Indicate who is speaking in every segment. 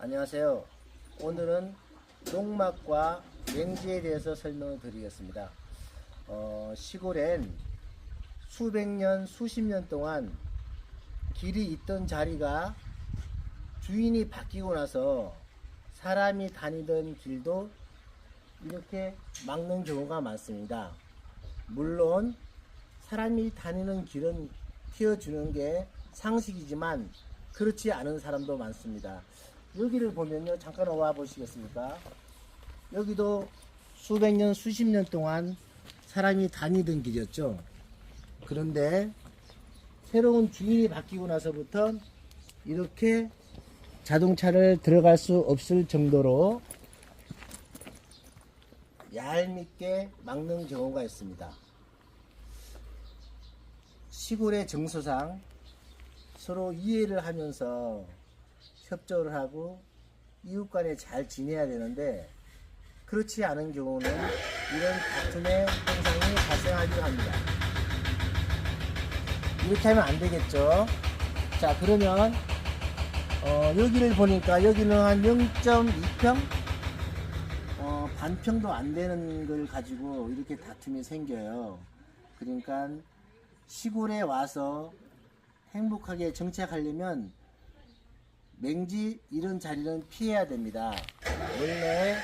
Speaker 1: 안녕하세요. 오늘은 농막과 맹지에 대해서 설명을 드리겠습니다. 시골엔 수백 년, 수십 년 동안 길이 있던 자리가 주인이 바뀌고 나서 사람이 다니던 길도 이렇게 막는 경우가 많습니다. 물론 사람이 다니는 길은 틔워주는 게 상식이지만 그렇지 않은 사람도 많습니다. 여기를 보면요, 잠깐 와 보시겠습니까? 여기도 수백 년, 수십 년 동안 사람이 다니던 길이었죠. 그런데 새로운 주인이 바뀌고 나서부터 이렇게 자동차를 들어갈 수 없을 정도로 얄밉게 막는 경우가 있습니다. 시골의 정서상 서로 이해를 하면서 협조를 하고 이웃 간에 잘 지내야 되는데 그렇지 않은 경우는 이런 다툼의 현상이 발생하기도 합니다. 이렇게 하면 안 되겠죠. 자, 그러면 여기를 보니까 여기는 한 0.2평 반평도 안 되는 걸 가지고 이렇게 다툼이 생겨요. 그러니까 시골에 와서 행복하게 정착하려면 맹지 이런 자리는 피해야 됩니다. 원래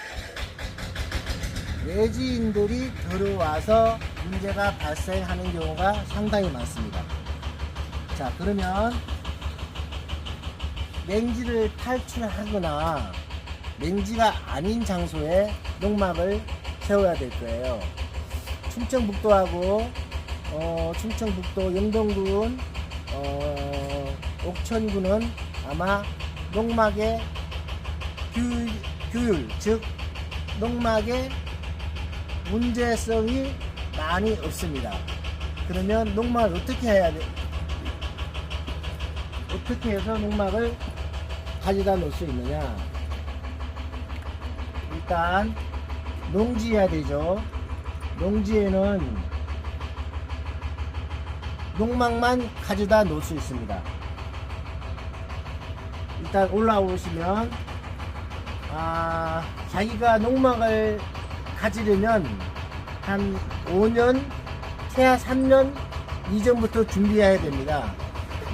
Speaker 1: 외지인들이 들어와서 문제가 발생하는 경우가 상당히 많습니다. 자, 그러면 맹지를 탈출하거나 맹지가 아닌 장소에 농막을 세워야 될 거예요. 충청북도하고 충청북도 영동군, 옥천군은 아마 농막의 규율, 즉 농막의 문제성이 많이 없습니다. 그러면 농막을 어떻게 해야 돼? 어떻게 해서 농막을 가져다 놓을 수 있느냐? 일단 농지해야 되죠. 농지에는 농막만 가져다 놓을 수 있습니다. 일단 올라오시면 자기가 농막을 가지려면 한 5년, 최하 3년 이전부터 준비해야 됩니다.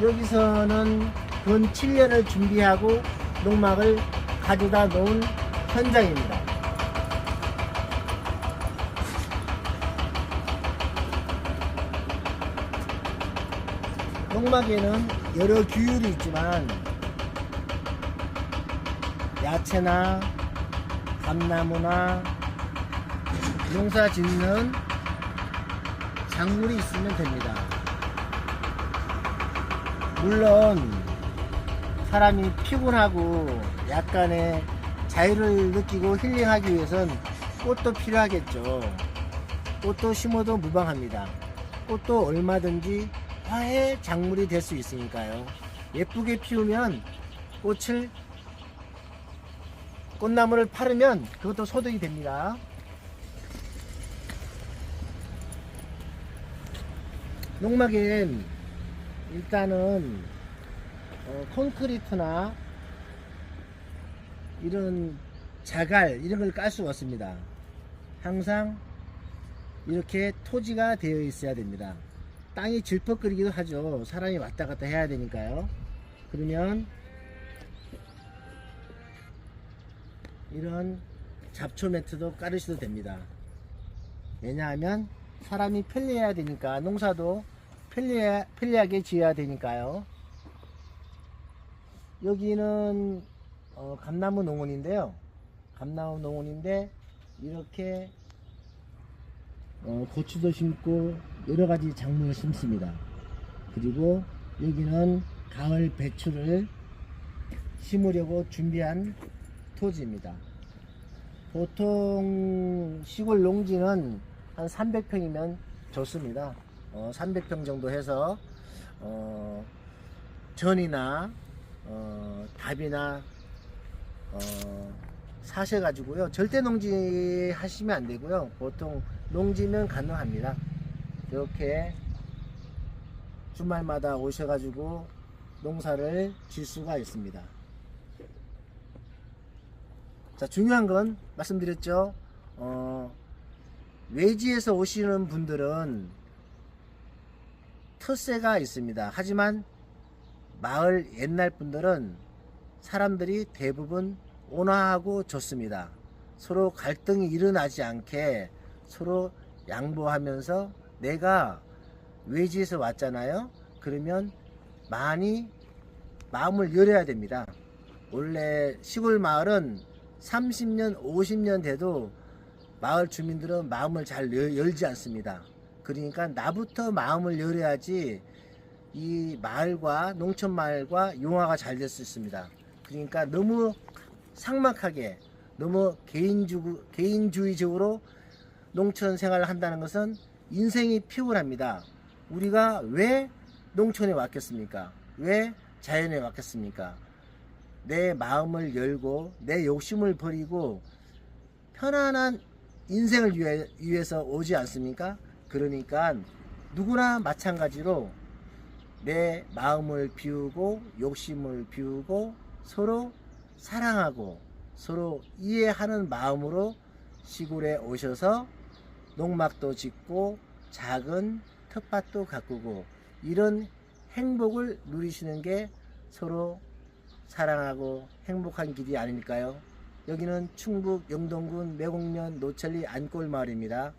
Speaker 1: 여기서는 근 7년을 준비하고 농막을 가져다 놓은 현장입니다. 농막에는 여러 규율이 있지만 야채나 감나무나 농사 짓는 작물이 있으면 됩니다. 물론 사람이 피곤하고 약간의 자유를 느끼고 힐링하기 위해서는 꽃도 필요하겠죠. 꽃도 심어도 무방합니다. 꽃도 얼마든지 화해 작물이 될 수 있으니까요. 예쁘게 피우면 꽃나무를 팔으면 그것도 소득이 됩니다. 농막엔 일단은 콘크리트나 이런 자갈 이런 걸 깔 수가 없습니다. 항상 이렇게 토지가 되어 있어야 됩니다. 땅이 질퍽거리기도 하죠. 사람이 왔다 갔다 해야 되니까요. 그러면 이런 잡초 매트도 깔으셔도 됩니다. 왜냐하면 사람이 편리해야 되니까, 농사도 편리하게 지어야 되니까요. 여기는 감나무 농원인데요. 감나무 농원인데 이렇게 고추도 심고 여러가지 작물을 심습니다. 그리고 여기는 가을 배추를 심으려고 준비한 토지입니다. 보통 시골 농지는 한 300평이면 좋습니다. 300평 정도 해서 전이나 답이나 사셔가지고요. 절대 농지 하시면 안 되고요. 보통 농지면 가능합니다. 이렇게 주말마다 오셔가지고 농사를 질 수가 있습니다. 자, 중요한 건 말씀드렸죠. 외지에서 오시는 분들은 텃세가 있습니다. 하지만 마을 옛날 분들은 사람들이 대부분 온화하고 좋습니다. 서로 갈등이 일어나지 않게 서로 양보하면서, 내가 외지에서 왔잖아요. 그러면 많이 마음을 열어야 됩니다. 원래 시골 마을은 30년 50년 돼도 마을 주민들은 마음을 잘 열지 않습니다. 그러니까 나부터 마음을 열어야지 이 마을과 농촌 마을과 용화가 잘 될 수 있습니다. 그러니까 너무 삭막하게, 너무 개인주의적으로 농촌 생활을 한다는 것은 인생이 피곤합니다. 우리가 왜 농촌에 왔겠습니까? 왜 자연에 왔겠습니까? 내 마음을 열고 내 욕심을 버리고 편안한 인생을 위해서 오지 않습니까? 그러니까 누구나 마찬가지로 내 마음을 비우고 욕심을 비우고 서로 사랑하고 서로 이해하는 마음으로 시골에 오셔서 농막도 짓고 작은 텃밭도 가꾸고 이런 행복을 누리시는 게 서로 사랑하고 행복한 길이 아닐까요? 여기는 충북 영동군 매곡면 노천리 안골마을입니다.